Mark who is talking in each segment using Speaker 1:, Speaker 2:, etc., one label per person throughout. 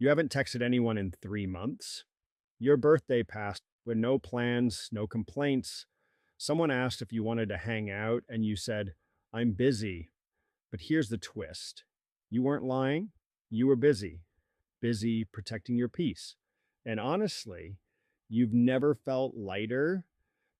Speaker 1: You haven't texted anyone in 3 months. Your birthday passed with no plans, no complaints. Someone asked if you wanted to hang out, and you said, I'm busy. But here's the twist: you weren't lying, you were busy, busy protecting your peace. And honestly, you've never felt lighter.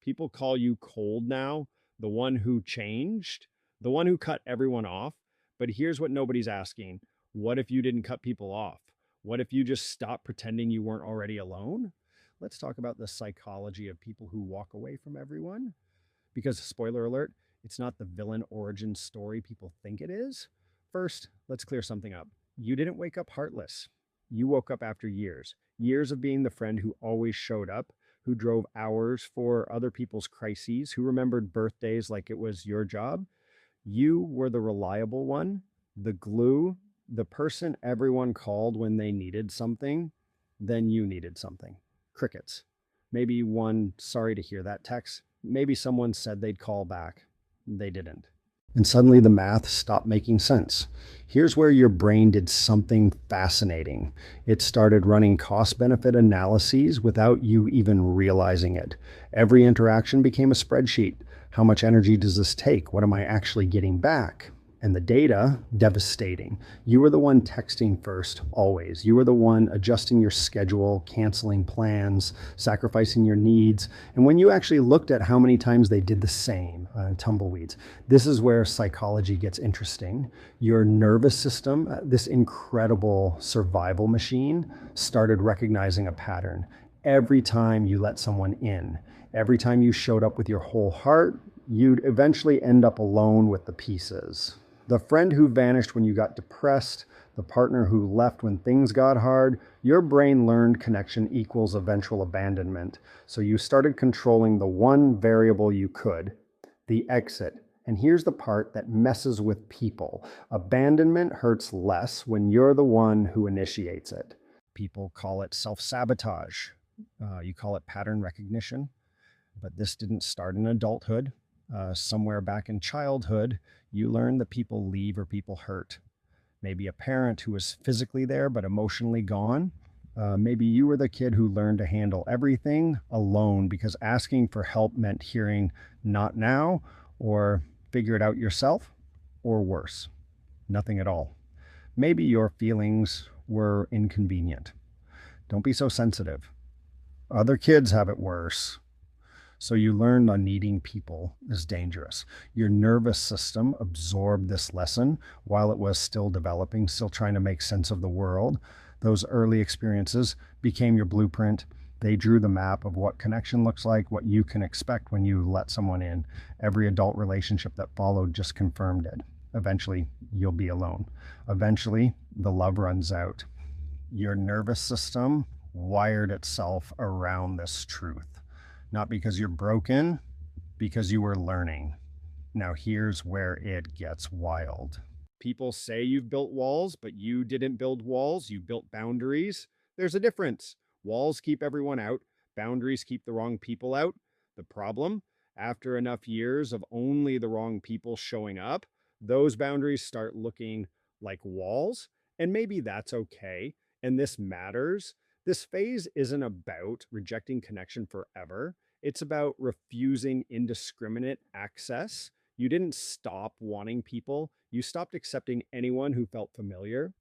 Speaker 1: People call you cold now, the one who changed, the one who cut everyone off. But here's what nobody's asking: what if you didn't cut people off? What if you just stopped pretending you weren't already alone? Let's talk about the psychology of people who walk away from everyone. Because, spoiler alert, it's not the villain origin story people think it is. First, let's clear something up. You didn't wake up heartless. You woke up after years, years of being the friend who always showed up, who drove hours for other people's crises, who remembered birthdays like it was your job. You were the reliable one, the glue, the person everyone called when they needed something. Then you needed something. Crickets. Maybe one sorry to hear that text. Maybe someone said they'd call back. They didn't. And suddenly the math stopped making sense. Here's where your brain did something fascinating. It started running cost benefit analyses without you even realizing it. Every interaction became a spreadsheet. How much energy does this take? What am I actually getting back? And the data, devastating. You were the one texting first, always. You were the one adjusting your schedule, canceling plans, sacrificing your needs. And when you actually looked at how many times they did the same, tumbleweeds, this is where psychology gets interesting. Your nervous system, this incredible survival machine, started recognizing a pattern. Every time you let someone in, every time you showed up with your whole heart, you'd eventually end up alone with the pieces. The friend who vanished when you got depressed, the partner who left when things got hard, your brain learned connection equals eventual abandonment. So you started controlling the one variable you could, the exit. And here's the part that messes with people. Abandonment hurts less when you're the one who initiates it. People call it self-sabotage. You call it pattern recognition. But this didn't start in adulthood. Somewhere back in childhood, you learn that people leave or people hurt. Maybe a parent who was physically there but emotionally gone. Maybe you were the kid who learned to handle everything alone because asking for help meant hearing not now, or figure it out yourself, or worse, nothing at all. Maybe your feelings were inconvenient. Don't be so sensitive. Other kids have it worse. So you learned on needing people is dangerous. Your nervous system absorbed this lesson while it was still developing, still trying to make sense of the world. Those early experiences became your blueprint. They drew the map of what connection looks like, what you can expect when you let someone in. Every adult relationship that followed just confirmed it. Eventually, you'll be alone. Eventually, the love runs out. Your nervous system wired itself around this truth. Not because you're broken, because you were learning. Now here's where it gets wild. People say you've built walls, but you didn't build walls, you built boundaries. There's a difference. Walls keep everyone out, boundaries keep the wrong people out. The problem, after enough years of only the wrong people showing up, those boundaries start looking like walls, and maybe that's okay. And this matters. This phase isn't about rejecting connection forever. It's about refusing indiscriminate access. You didn't stop wanting people. You stopped accepting anyone who felt familiar,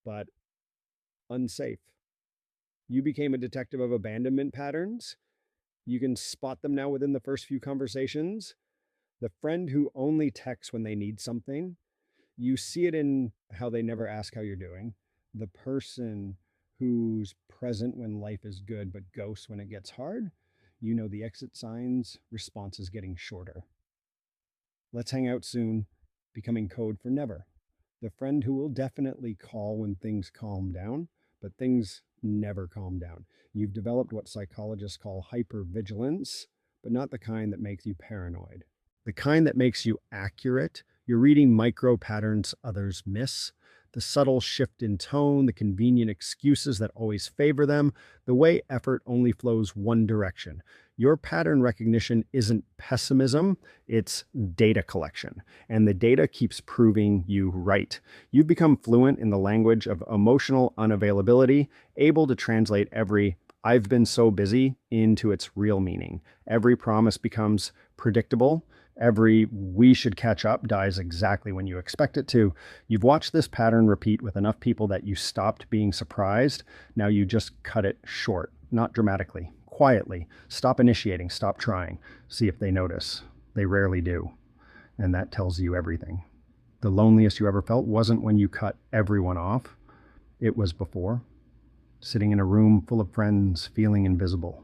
Speaker 1: but unsafe. You became a detective of abandonment patterns. You can spot them now within the first few conversations. The friend who only texts when they need something, you see it in how they never ask how you're doing. The person who's present when life is good but ghosts when it gets hard, you know the exit signs, response is getting shorter. Let's hang out soon, becoming code for never. The friend who will definitely call when things calm down, but things never calm down. You've developed what psychologists call hypervigilance, but not the kind that makes you paranoid. The kind that makes you accurate. You're reading micro patterns others miss. The subtle shift in tone, the convenient excuses that always favor them, the way effort only flows one direction. Your pattern recognition isn't pessimism, it's data collection. And the data keeps proving you right. You've become fluent in the language of emotional unavailability, able to translate every "I've been so busy" into its real meaning. Every promise becomes predictable. Every "we should catch up" dies exactly when you expect it to. You've watched this pattern repeat with enough people that you stopped being surprised. Now you just cut it short, not dramatically, quietly. Stop initiating, stop trying. See if they notice. They rarely do. And that tells you everything. The loneliest you ever felt wasn't when you cut everyone off, it was before. Sitting in a room full of friends, feeling invisible.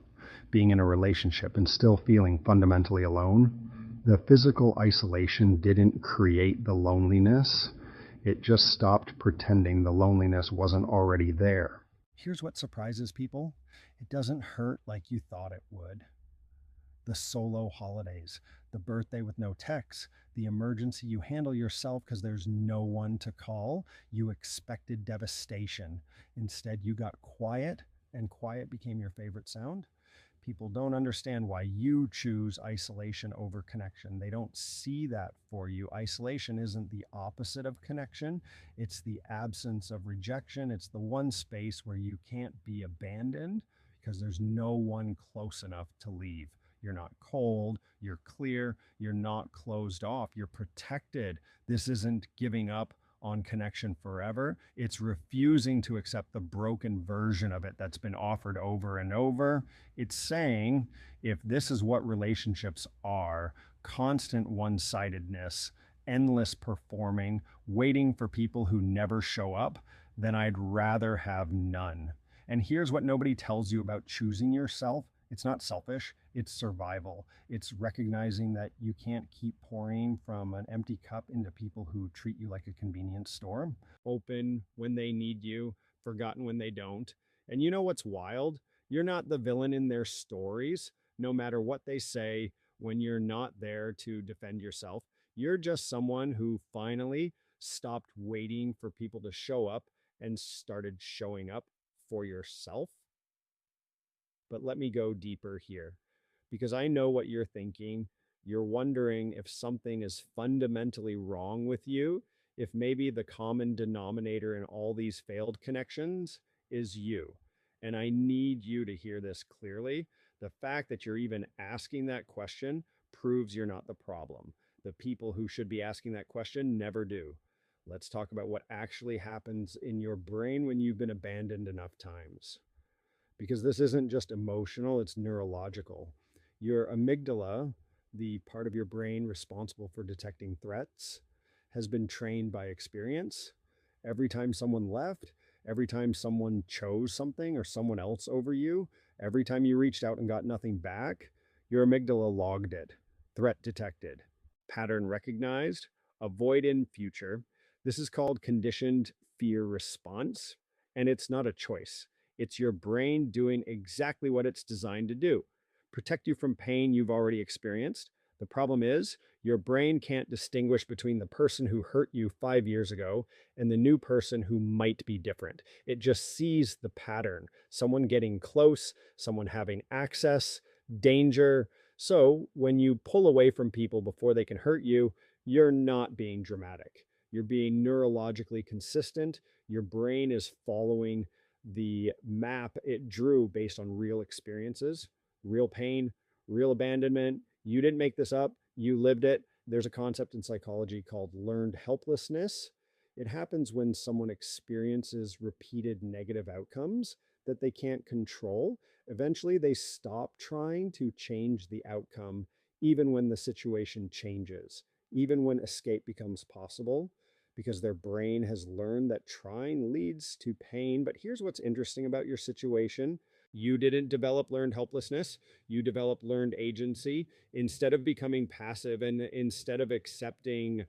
Speaker 1: Being in a relationship and still feeling fundamentally alone. The physical isolation didn't create the loneliness. It just stopped pretending the loneliness wasn't already there. Here's what surprises people: it doesn't hurt like you thought it would. The solo holidays, the birthday with no texts, the emergency you handle yourself because there's no one to call. You expected devastation. Instead, you got quiet, and quiet became your favorite sound. People don't understand why you choose isolation over connection. They don't see that for you. Isolation isn't the opposite of connection, it's the absence of rejection. It's the one space where you can't be abandoned because there's no one close enough to leave. You're not cold, you're clear, you're not closed off, you're protected. This isn't giving up on connection forever. It's refusing to accept the broken version of it that's been offered over and over. It's saying, if this is what relationships are, constant one sidedness, endless performing, waiting for people who never show up, then I'd rather have none. And here's what nobody tells you about choosing yourself: it's not selfish, it's survival. It's recognizing that you can't keep pouring from an empty cup into people who treat you like a convenience store. Open when they need you, forgotten when they don't. And you know what's wild? You're not the villain in their stories, no matter what they say, when you're not there to defend yourself. You're just someone who finally stopped waiting for people to show up and started showing up for yourself. But let me go deeper here because I know what you're thinking. You're wondering if something is fundamentally wrong with you, if maybe the common denominator in all these failed connections is you. And I need you to hear this clearly. The fact that you're even asking that question proves you're not the problem. The people who should be asking that question never do. Let's talk about what actually happens in your brain when you've been abandoned enough times, because this isn't just emotional, it's neurological. Your amygdala, the part of your brain responsible for detecting threats, has been trained by experience. Every time someone left, every time someone chose something or someone else over you, every time you reached out and got nothing back, your amygdala logged it. Threat detected, pattern recognized, avoid in future. This is called conditioned fear response, and it's not a choice. It's your brain doing exactly what it's designed to do: protect you from pain you've already experienced. The problem is, your brain can't distinguish between the person who hurt you 5 years ago and the new person who might be different. It just sees the pattern: someone getting close, someone having access, danger. So when you pull away from people before they can hurt you, you're not being dramatic. You're being neurologically consistent. Your brain is following the map it drew based on real experiences, real pain, real abandonment. You didn't make this up, you lived it. There's a concept in psychology called learned helplessness. It happens when someone experiences repeated negative outcomes that they can't control. Eventually, they stop trying to change the outcome, even when the situation changes, even when escape becomes possible, because their brain has learned that trying leads to pain. But here's what's interesting about your situation: you didn't develop learned helplessness, you developed learned agency. Instead of becoming passive and instead of accepting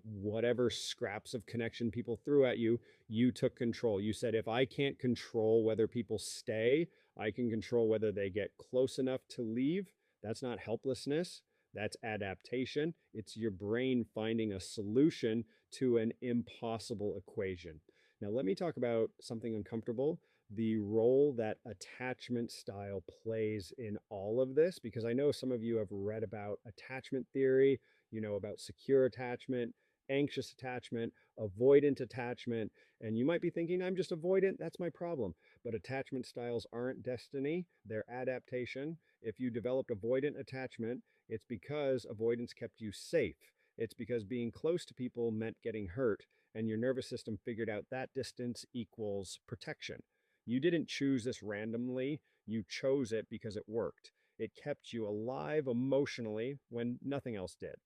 Speaker 1: whatever scraps of connection people threw at you, you took control. You said, if I can't control whether people stay, I can control whether they get close enough to leave. That's not helplessness. That's adaptation. It's your brain finding a solution to an impossible equation. Now, let me talk about something uncomfortable, the role that attachment style plays in all of this, because I know some of you have read about attachment theory, you know about secure attachment, anxious attachment, avoidant attachment, and you might be thinking, I'm just avoidant, that's my problem. But attachment styles aren't destiny, they're adaptation. If you developed avoidant attachment, it's because avoidance kept you safe. It's because being close to people meant getting hurt, and your nervous system figured out that distance equals protection. You didn't choose this randomly, you chose it because it worked. It kept you alive emotionally when nothing else did.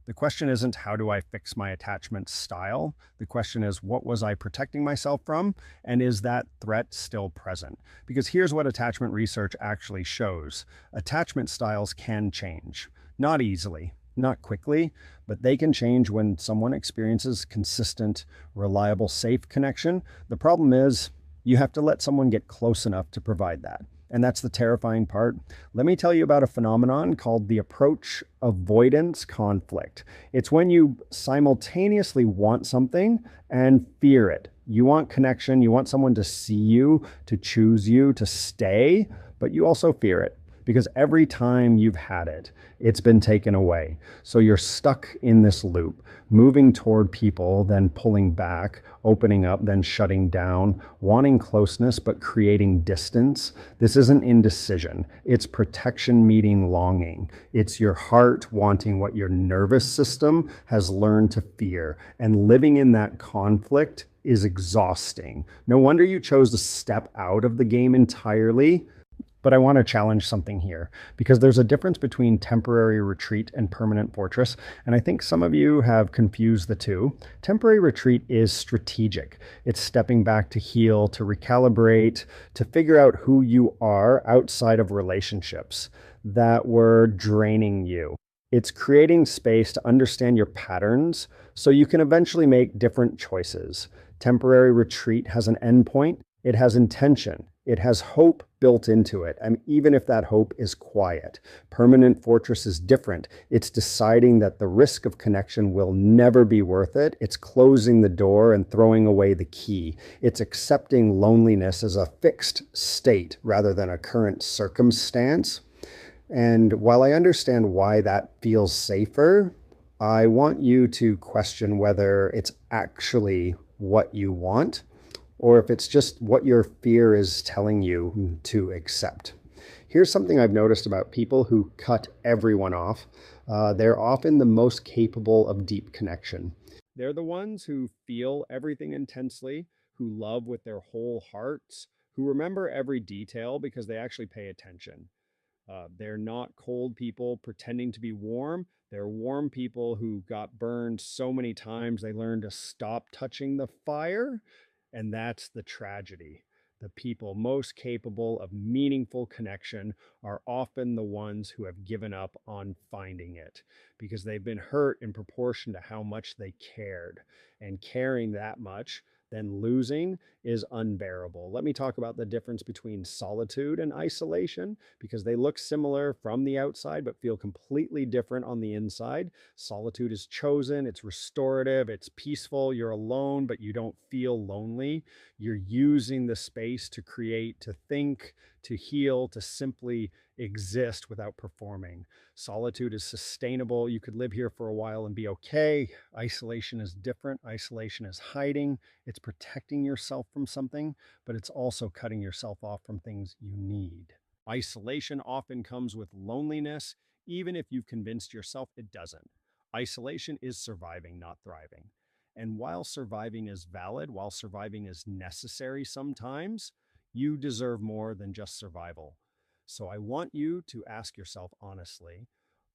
Speaker 1: The question isn't how do I fix my attachment style? The question is what was I protecting myself from? And is that threat still present? Because here's what attachment research actually shows attachment styles can change, not easily, not quickly, but they can change when someone experiences consistent, reliable, safe connection. The problem is you have to let someone get close enough to provide that. And that's the terrifying part. Let me tell you about a phenomenon called the approach avoidance conflict. It's when you simultaneously want something and fear it. You want connection, you want someone to see you, to choose you, to stay, but you also fear it because every time you've had it, it's been taken away. So you're stuck in this loop, moving toward people, then pulling back, opening up, then shutting down, wanting closeness, but creating distance. This isn't indecision. It's protection meeting longing. It's your heart wanting what your nervous system has learned to fear. And living in that conflict is exhausting. No wonder you chose to step out of the game entirely. But I want to challenge something here because there's a difference between temporary retreat and permanent fortress. And I think some of you have confused the two. Temporary retreat is strategic. It's stepping back to heal, to recalibrate, to figure out who you are outside of relationships that were draining you. It's creating space to understand your patterns so you can eventually make different choices. Temporary retreat has an endpoint. It has intention. It has hope built into it, and even if that hope is quiet. Permanent fortress is different. It's deciding that the risk of connection will never be worth it. It's closing the door and throwing away the key. It's accepting loneliness as a fixed state rather than a current circumstance. And while I understand why that feels safer, I want you to question whether it's actually what you want or if it's just what your fear is telling you to accept. Here's something I've noticed about people who cut everyone off. They're often the most capable of deep connection. They're the ones who feel everything intensely, who love with their whole hearts, who remember every detail because they actually pay attention. They're not cold people pretending to be warm. They're warm people who got burned so many times they learned to stop touching the fire. And that's the tragedy. The people most capable of meaningful connection are often the ones who have given up on finding it because they've been hurt in proportion to how much they cared. And caring that much, then losing is unbearable. Let me talk about the difference between solitude and isolation because they look similar from the outside but feel completely different on the inside. Solitude is chosen, it's restorative, it's peaceful. You're alone, but you don't feel lonely. You're using the space to create, to think, to heal, to simply exist without performing. Solitude is sustainable. You could live here for a while and be okay. Isolation is different. Isolation is hiding. It's protecting yourself from something, but it's also cutting yourself off from things you need. Isolation often comes with loneliness, even if you've convinced yourself it doesn't. Isolation is surviving, not thriving. And while surviving is valid, while surviving is necessary sometimes, you deserve more than just survival. So I want you to ask yourself honestly,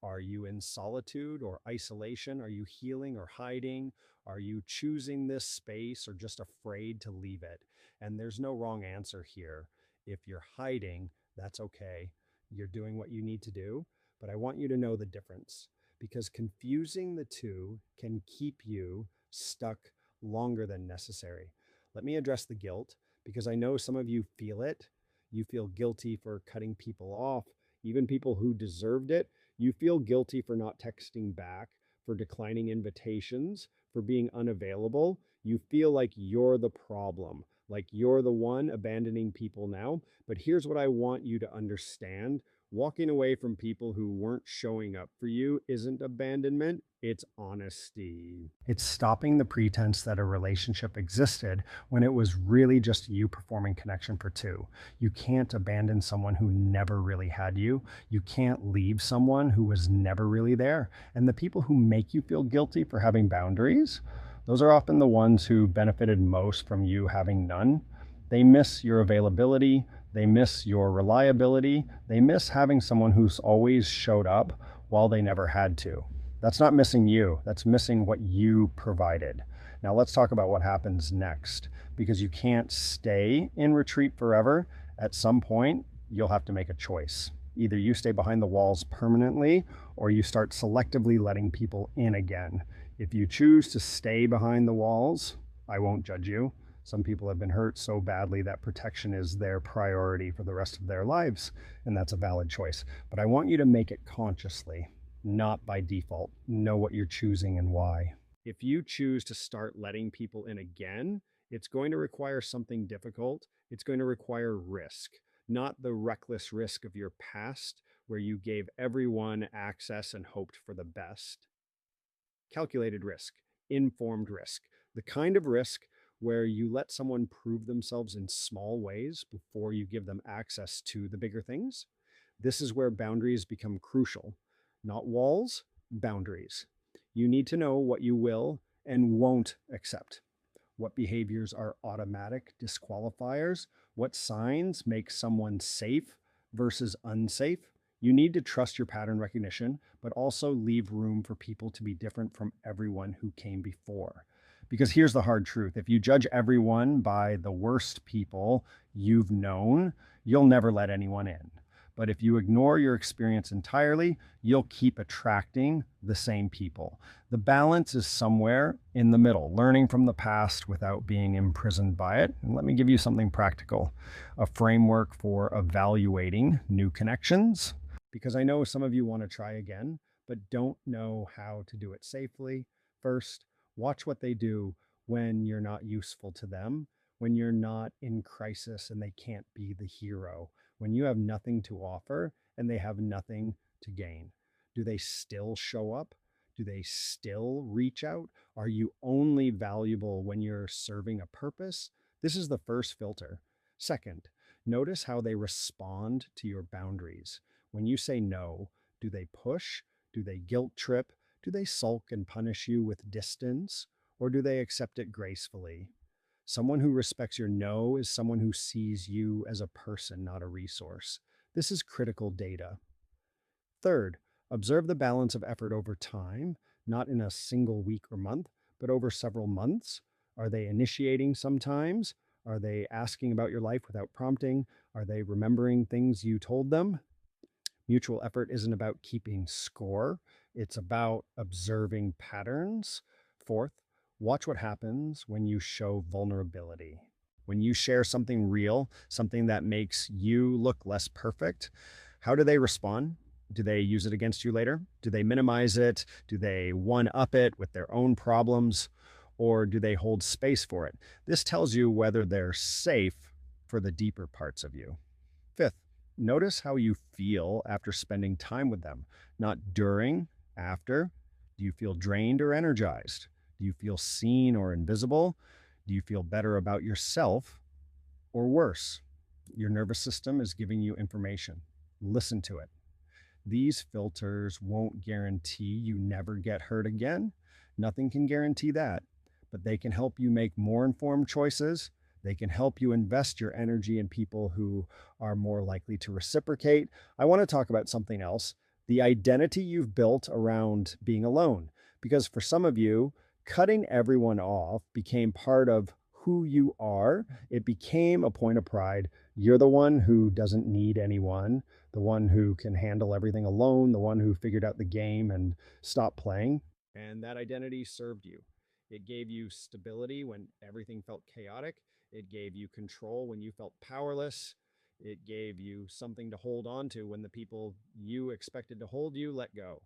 Speaker 1: are you in solitude or isolation? Are you healing or hiding? Are you choosing this space or just afraid to leave it? And there's no wrong answer here. If you're hiding, that's okay. You're doing what you need to do. But I want you to know the difference because confusing the two can keep you stuck longer than necessary. Let me address the guilt because I know some of you feel it. You feel guilty for cutting people off, even people who deserved it. You feel guilty for not texting back, for declining invitations, for being unavailable, you feel like you're the problem, like you're the one abandoning people now. But here's what I want you to understand: walking away from people who weren't showing up for you isn't abandonment, it's honesty. It's stopping the pretense that a relationship existed when it was really just you performing connection for two. You can't abandon someone who never really had you. You can't leave someone who was never really there. And the people who make you feel guilty for having boundaries, those are often the ones who benefited most from you having none. They miss your availability. They miss your reliability. They miss having someone who's always showed up while they never had to. That's not missing you. That's missing what you provided. Now let's talk about what happens next, because you can't stay in retreat forever. At some point, you'll have to make a choice. Either you stay behind the walls permanently or you start selectively letting people in again. If you choose to stay behind the walls, I won't judge you. Some people have been hurt so badly that protection is their priority for the rest of their lives, and that's a valid choice. But I want you to make it consciously, not by default. Know what you're choosing and why. If you choose to start letting people in again, it's going to require something difficult. It's going to require risk, not the reckless risk of your past, where you gave everyone access and hoped for the best. Calculated risk, informed risk, the kind of risk where you let someone prove themselves in small ways before you give them access to the bigger things. This is where boundaries become crucial. Not walls, boundaries. You need to know what you will and won't accept. What behaviors are automatic disqualifiers? What signs make someone safe versus unsafe? You need to trust your pattern recognition, but also leave room for people to be different from everyone who came before. Because here's the hard truth: if you judge everyone by the worst people you've known, you'll never let anyone in. But if you ignore your experience entirely, you'll keep attracting the same people. The balance is somewhere in the middle, learning from the past without being imprisoned by it. And let me give you something practical: a framework for evaluating new connections. Because I know some of you want to try again, but don't know how to do it safely. First, watch what they do when you're not useful to them, when you're not in crisis and they can't be the hero, when you have nothing to offer and they have nothing to gain. Do they still show up? Do they still reach out? Are you only valuable when you're serving a purpose? This is the first filter. Second, notice how they respond to your boundaries. When you say no, do they push? Do they guilt trip? Do they sulk and punish you with distance? Or do they accept it gracefully? Someone who respects your no is someone who sees you as a person, not a resource. This is critical data. Third, observe the balance of effort over time, not in a single week or month, but over several months. Are they initiating sometimes? Are they asking about your life without prompting? Are they remembering things you told them? Mutual effort isn't about keeping score, it's about observing patterns. Fourth, watch what happens when you show vulnerability. When you share something real, something that makes you look less perfect, how do they respond? Do they use it against you later? Do they minimize it? Do they one up it with their own problems? Or do they hold space for it? This tells you whether they're safe for the deeper parts of you. Fifth, notice how you feel after spending time with them, not during, after. Do you feel drained or energized? Do you feel seen or invisible? Do you feel better about yourself or worse? Your nervous system is giving you information. Listen to it. These filters won't guarantee you never get hurt again. Nothing can guarantee that, but they can help you make more informed choices. They can help you invest your energy in people who are more likely to reciprocate. I want to talk about something else: the identity you've built around being alone. Because for some of you, cutting everyone off became part of who you are. It became a point of pride. You're the one who doesn't need anyone, the one who can handle everything alone, the one who figured out the game and stopped playing. And that identity served you. It gave you stability when everything felt chaotic. It gave you control when you felt powerless. It gave you something to hold on to when the people you expected to hold you let go.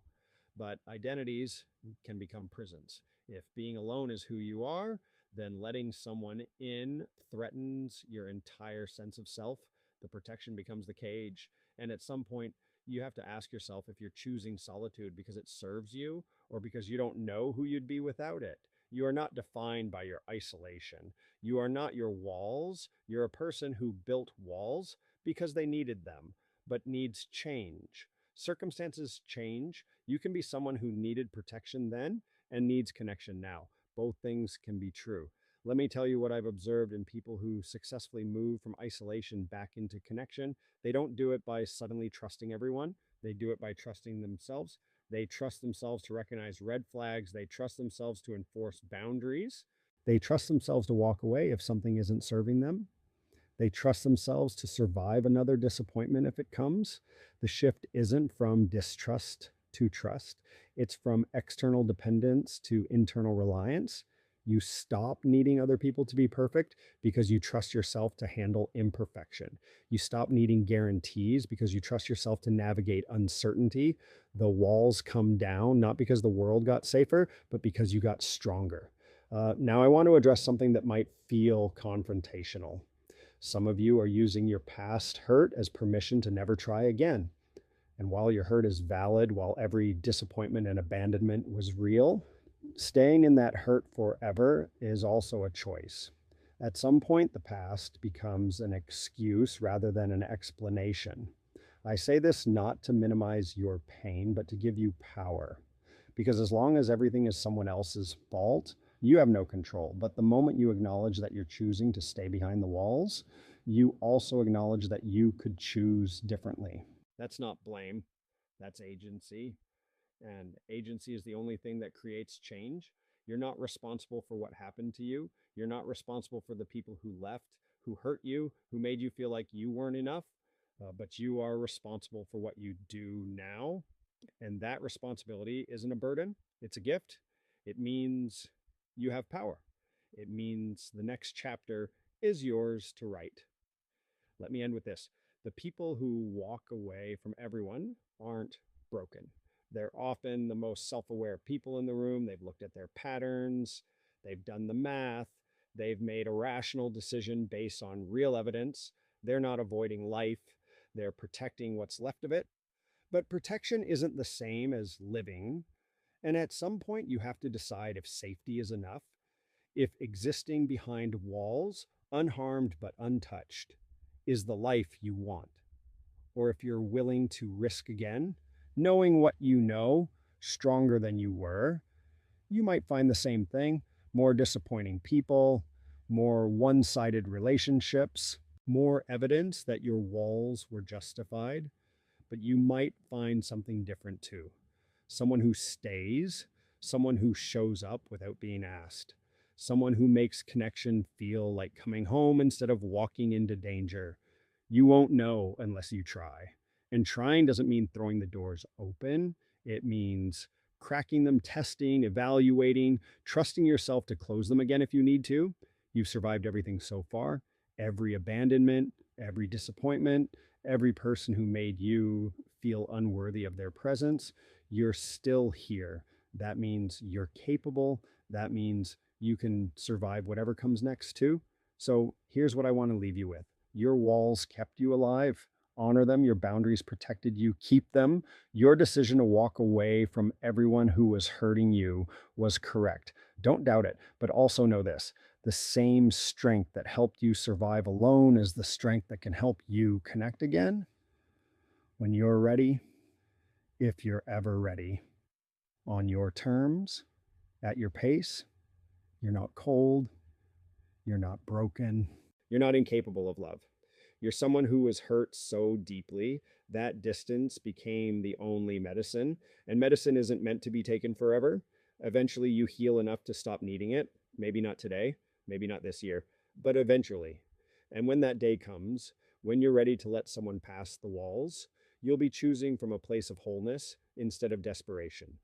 Speaker 1: But identities can become prisons. If being alone is who you are, then letting someone in threatens your entire sense of self. The protection becomes the cage. And at some point, you have to ask yourself if you're choosing solitude because it serves you or because you don't know who you'd be without it. You are not defined by your isolation. You are not your walls. You're a person who built walls because they needed them, but needs change. Circumstances change. You can be someone who needed protection then and needs connection now. Both things can be true. Let me tell you what I've observed in people who successfully move from isolation back into connection. They don't do it by suddenly trusting everyone, they do it by trusting themselves. They trust themselves to recognize red flags, they trust themselves to enforce boundaries, they trust themselves to walk away if something isn't serving them. They trust themselves to survive another disappointment if it comes. The shift isn't from distrust to trust, it's from external dependence to internal reliance. You stop needing other people to be perfect because you trust yourself to handle imperfection. You stop needing guarantees because you trust yourself to navigate uncertainty. The walls come down not because the world got safer, but because you got stronger. Now, I want to address something that might feel confrontational. Some of you are using your past hurt as permission to never try again. And while your hurt is valid, while every disappointment and abandonment was real, staying in that hurt forever is also a choice. At some point, the past becomes an excuse rather than an explanation. I say this not to minimize your pain, but to give you power. Because as long as everything is someone else's fault, you have no control. But the moment you acknowledge that you're choosing to stay behind the walls, you also acknowledge that you could choose differently. That's not blame, that's agency. And agency is the only thing that creates change. You're not responsible for what happened to you. You're not responsible for the people who left, who hurt you, who made you feel like you weren't enough. But you are responsible for what you do now. And that responsibility isn't a burden, it's a gift. It means you have power. It means the next chapter is yours to write. Let me end with this. The people who walk away from everyone aren't broken. They're often the most self aware people in the room. They've looked at their patterns, they've done the math, they've made a rational decision based on real evidence. They're not avoiding life, they're protecting what's left of it. But protection isn't the same as living. And at some point, you have to decide if safety is enough, if existing behind walls, unharmed but untouched, is the life you want, or if you're willing to risk again, knowing what you know, stronger than you were. You might find the same thing: more disappointing people, more one sided relationships, more evidence that your walls were justified. But you might find something different too. Someone who stays, someone who shows up without being asked, someone who makes connection feel like coming home instead of walking into danger. You won't know unless you try. And trying doesn't mean throwing the doors open, it means cracking them, testing, evaluating, trusting yourself to close them again if you need to. You've survived everything so far, every abandonment, every disappointment, every person who made you feel unworthy of their presence. You're still here. That means you're capable. That means you can survive whatever comes next, too. So here's what I want to leave you with: your walls kept you alive. Honor them. Your boundaries protected you. Keep them. Your decision to walk away from everyone who was hurting you was correct. Don't doubt it. But also know this: the same strength that helped you survive alone is the strength that can help you connect again when you're ready, if you're ever ready, on your terms, at your pace. You're not cold. You're not broken. You're not incapable of love. You're someone who was hurt so deeply that distance became the only medicine. And medicine isn't meant to be taken forever. Eventually, you heal enough to stop needing it. Maybe not today, maybe not this year, but eventually. And when that day comes, when you're ready to let someone pass the walls, you'll be choosing from a place of wholeness instead of desperation.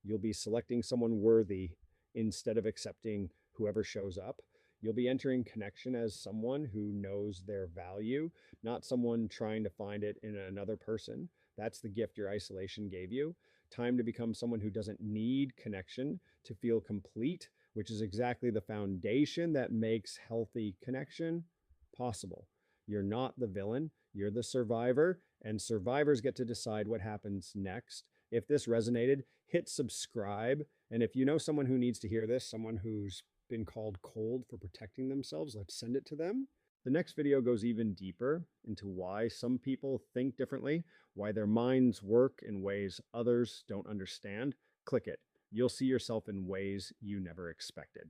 Speaker 1: You'll be selecting someone worthy instead of accepting whoever shows up. You'll be entering connection as someone who knows their value, not someone trying to find it in another person. That's the gift your isolation gave you. Time to become someone who doesn't need connection to feel complete, which is exactly the foundation that makes healthy connection possible. You're not the villain, you're the survivor, and survivors get to decide what happens next. If this resonated, hit subscribe. And if you know someone who needs to hear this, someone who's been called cold for protecting themselves, let's send it to them. The next video goes even deeper into why some people think differently, why their minds work in ways others don't understand. Click it. You'll see yourself in ways you never expected.